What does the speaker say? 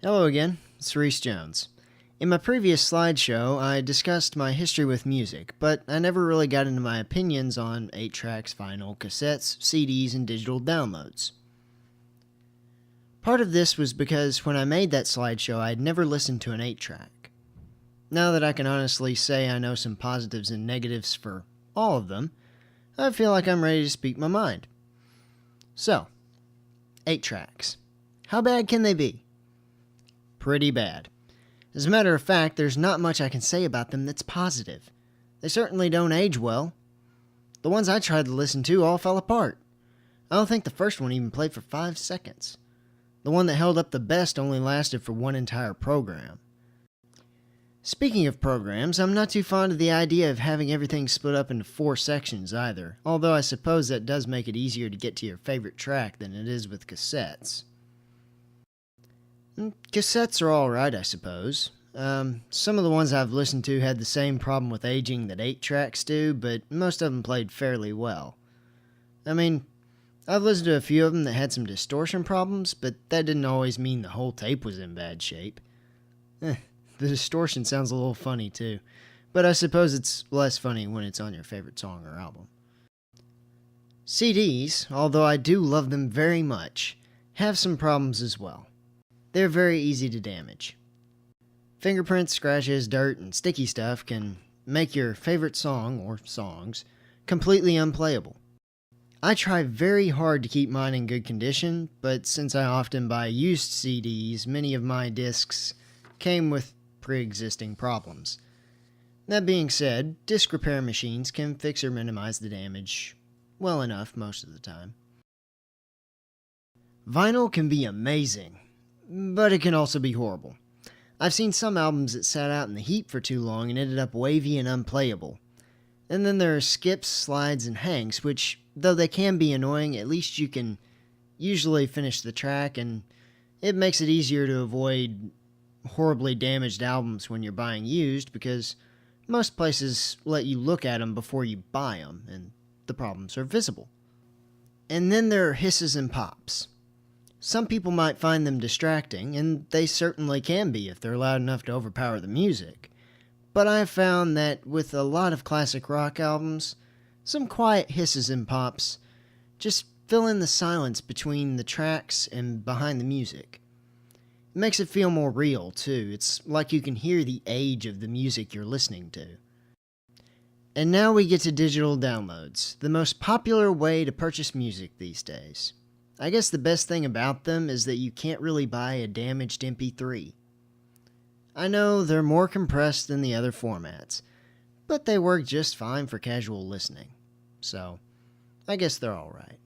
Hello again, it's Reese Jones. In my previous slideshow, I discussed my history with music, but I never really got into my opinions on 8 tracks, vinyl, cassettes, CDs, and digital downloads. Part of this was because when I made that slideshow, I had never listened to an 8 track. Now that I can honestly say I know some positives and negatives for all of them, I feel like I'm ready to speak my mind. So, 8 tracks. How bad can they be? Pretty bad. As a matter of fact, there's not much I can say about them that's positive. They certainly don't age well. The ones I tried to listen to all fell apart. I don't think the first one even played for 5 seconds. The one that held up the best only lasted for one entire program. Speaking of programs, I'm not too fond of the idea of having everything split up into 4 sections either, although I suppose that does make it easier to get to your favorite track than it is with cassettes. Cassettes are alright, I suppose. Some of the ones I've listened to had the same problem with aging that 8 tracks do, but most of them played fairly well. I mean, I've listened to a few of them that had some distortion problems, but that didn't always mean the whole tape was in bad shape. The distortion sounds a little funny too, but I suppose it's less funny when it's on your favorite song or album. CDs, although I do love them very much, have some problems as well. They're very easy to damage. Fingerprints, scratches, dirt, and sticky stuff can make your favorite song, or songs, completely unplayable. I try very hard to keep mine in good condition, but since I often buy used CDs, many of my discs came with pre-existing problems. That being said, disc repair machines can fix or minimize the damage well enough most of the time. Vinyl can be amazing, but it can also be horrible. I've seen some albums that sat out in the heat for too long and ended up wavy and unplayable. And then there are skips, slides, and hanks, which, though they can be annoying, at least you can usually finish the track, and it makes it easier to avoid horribly damaged albums when you're buying used, because most places let you look at them before you buy them, and the problems are visible. And then there are hisses and pops. Some people might find them distracting, and they certainly can be if they're loud enough to overpower the music. But I have found that with a lot of classic rock albums, some quiet hisses and pops just fill in the silence between the tracks and behind the music. It makes it feel more real, too. It's like you can hear the age of the music you're listening to. And now we get to digital downloads, the most popular way to purchase music these days. I guess the best thing about them is that you can't really buy a damaged MP3. I know they're more compressed than the other formats, but they work just fine for casual listening. So, I guess they're alright.